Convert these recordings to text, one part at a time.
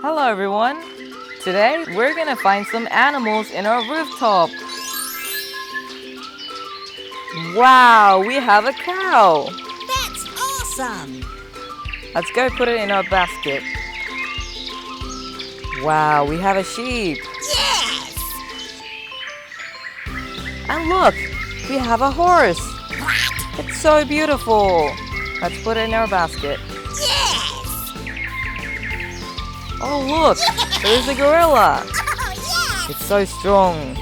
Hello everyone! Today we're gonna find some animals in our rooftop. Wow, we have a cow! That's awesome! Let's go put it in our basket. Wow, we have a sheep. Yes! And look, we have a horse. What? It's so beautiful. Let's put it in our basket. Yes! Oh look, there's a gorilla. Oh, yes! It's so strong.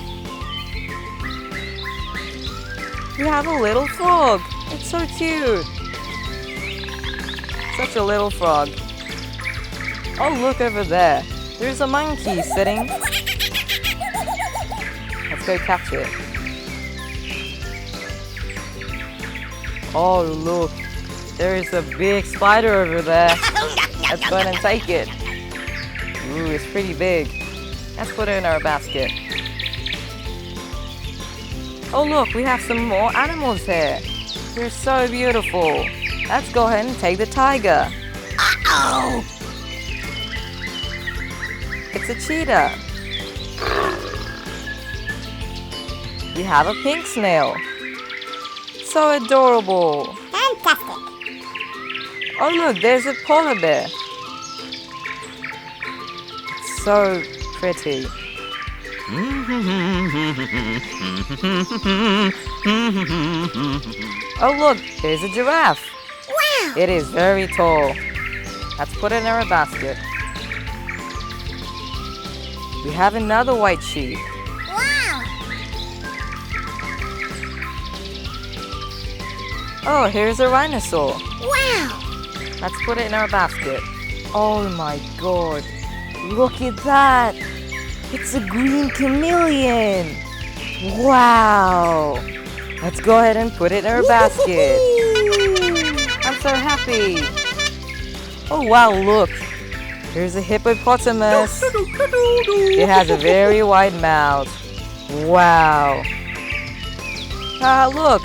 We have a little frog. It's so cute. Such a little frog. Oh, look over there. There's a monkey sitting. Let's go catch it. Oh, look. There is a big spider over there. Let's go ahead and take it. Ooh, it's pretty big. Let's put it in our basket. Oh look, we have some more animals here. They're so beautiful. Let's go ahead and take the tiger. Uh-oh! It's a cheetah. We have a pink snail. So adorable. Fantastic! Oh look, there's a polar bear. It's so pretty. Oh look, there's a giraffe. Wow! It is very tall. Let's put it in our basket. We have another white sheep. Wow! Oh, here's a rhinoceros. Wow! Let's put it in our basket. Oh my god. Look at that. It's a green chameleon. Wow. Let's go ahead and put it in our basket. I'm so happy. Oh wow, look. Here's a hippopotamus. It has a very wide mouth. Wow. Ah, look.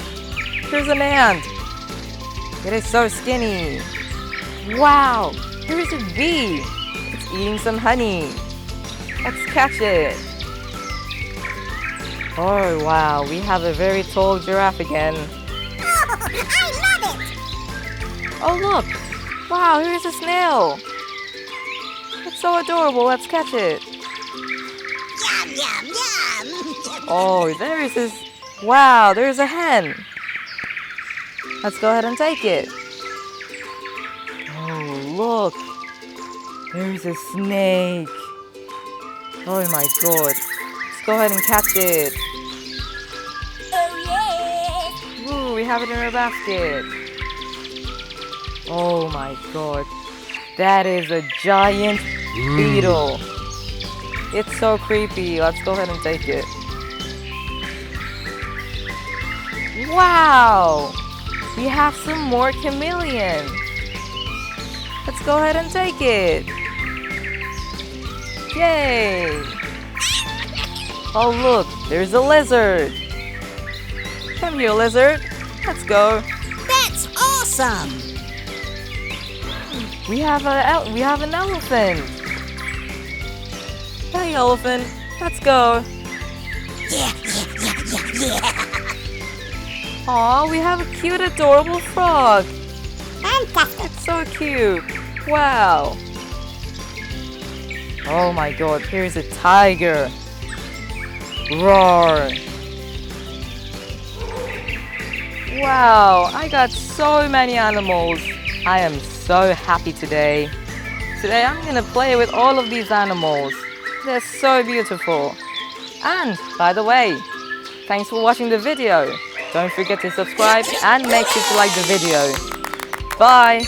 Here's an ant. It is so skinny. Wow. Here's a bee. It's eating some honey. Let's catch it. Oh wow, we have a very tall giraffe again. Oh, I love it! Oh look. Wow, here's a snail. It's so adorable. Let's catch it. Yum, yum, yum! Oh, there is this. Wow, there's a hen. Let's go ahead and take it. Oh, look. There's a snake. Oh my god. Let's go ahead and catch it. Oh, yes! Ooh, we have it in our basket. Oh my god. That is a giant beetle. It's so creepy. Let's go ahead and take it. Wow! We have some more chameleon. Let's go ahead and take it. Yay! Oh look, there's a lizard. Come here, lizard. Let's go. That's awesome! We have an elephant. Hey, elephant. Let's go. Yeah! Aw, we have a cute, adorable frog. Fantastic! It's so cute. Wow. Oh my god, here's a tiger. Roar. Wow, I got so many animals. I am so happy today. Today I'm gonna play with all of these animals. They're so beautiful. And, by the way, thanks for watching the video. Don't forget to subscribe and make sure to like the video. Bye!